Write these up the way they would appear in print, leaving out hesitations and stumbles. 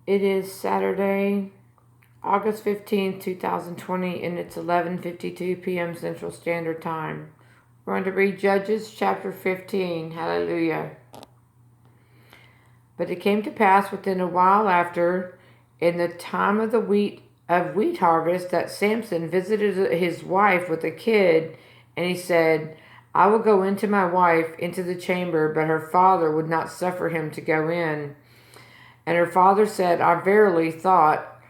It is Saturday, August 15th, 2020, and it's 11:52 p.m. Central Standard Time. We're going to read Judges chapter 15. Hallelujah. But it came to pass within a while after, in the time of the wheat harvest, that Samson visited his wife with a kid, and he said, I will go into my wife into the chamber, but her father would not suffer him to go in. And her father said, I verily thought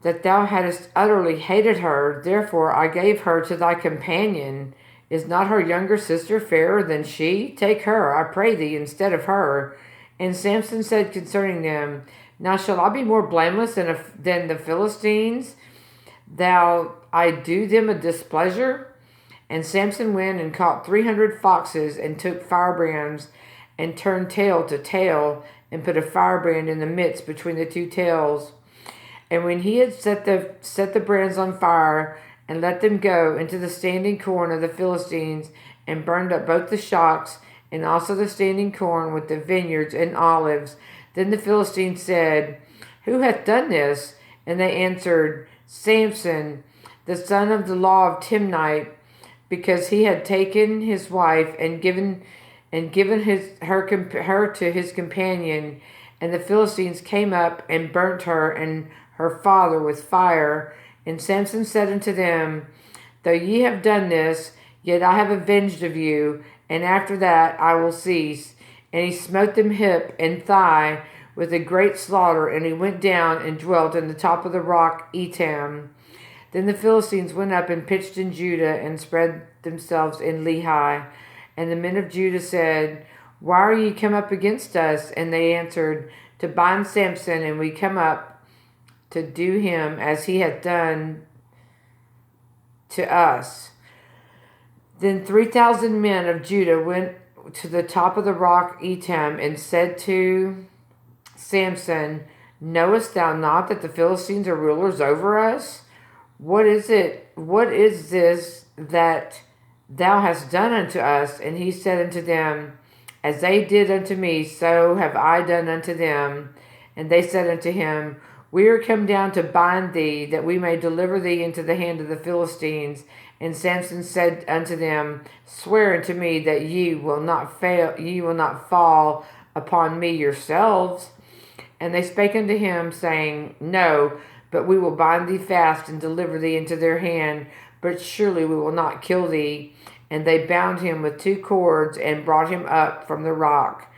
that thou hadst utterly hated her, therefore I gave her to thy companion. Is not her younger sister fairer than she? Take her, I pray thee, instead of her. And Samson said concerning them, Now shall I be more blameless than the Philistines, thou I do them a displeasure? And Samson went and caught 300 foxes, and took firebrands, and turned tail to tail, and put a firebrand in the midst between the two tails. And when he had set the brands on fire, and let them go into the standing corn of the Philistines, and burned up both the shocks, and also the standing corn with the vineyards and olives, then the Philistines said, Who hath done this? And they answered, Samson, the son of the law of Timnite, because he had taken his wife and given her to his companion. And the Philistines came up and burnt her and her father with fire. And Samson said unto them, Though ye have done this, yet I have avenged of you, and after that I will cease. And he smote them hip and thigh with a great slaughter, and he went down and dwelt in the top of the rock Etam. Then the Philistines went up and pitched in Judah, and spread themselves in Lehi. And the men of Judah said, Why are ye come up against us? And they answered, To bind Samson, and we come up to do him as he hath done to us. Then 3,000 men of Judah went to the top of the rock Etam, and said to Samson, Knowest thou not that the Philistines are rulers over us? What is this that thou hast done unto us? And he said unto them, As they did unto me, so have I done unto them. And they said unto him, We are come down to bind thee, that we may deliver thee into the hand of the Philistines. And Samson said unto them, Swear unto me that ye will not fall upon me yourselves. And they spake unto him, saying, No, but we will bind thee fast and deliver thee into their hand, but surely we will not kill thee. And they bound him with 2 cords, and brought him up from the rock.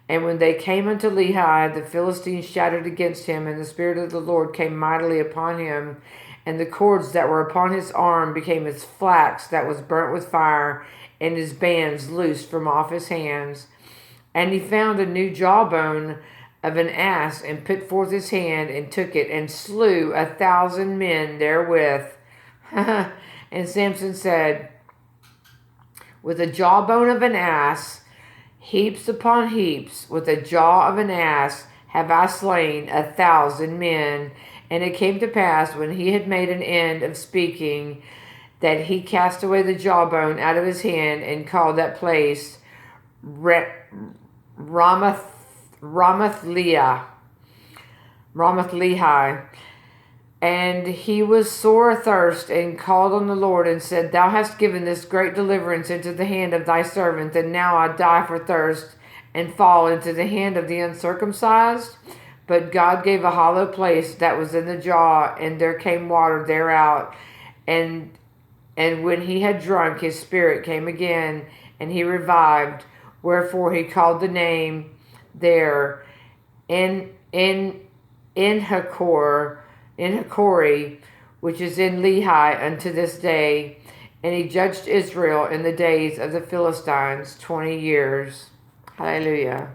And when they came unto Lehi, the Philistines shouted against him, and the Spirit of the Lord came mightily upon him. And the cords that were upon his arm became as flax that was burnt with fire, and his bands loosed from off his hands. And he found a new jawbone of an ass, and put forth his hand, and took it, and slew 1,000 men therewith. And Samson said, With a jawbone of an ass, heaps upon heaps, with a jaw of an ass, have I slain 1,000 men. And it came to pass, when he had made an end of speaking, that he cast away the jawbone out of his hand, and called that place Ramath-Lehi. And he was sore athirst, and called on the Lord, and said, Thou hast given this great deliverance into the hand of thy servant, and now I die for thirst, and fall into the hand of the uncircumcised. But God gave a hollow place that was in the jaw, and there came water thereout. And when he had drunk, his spirit came again, and he revived. Wherefore he called the name there in Hakori, which is in Lehi unto this day. And he judged Israel in the days of the Philistines 20 years. Hallelujah.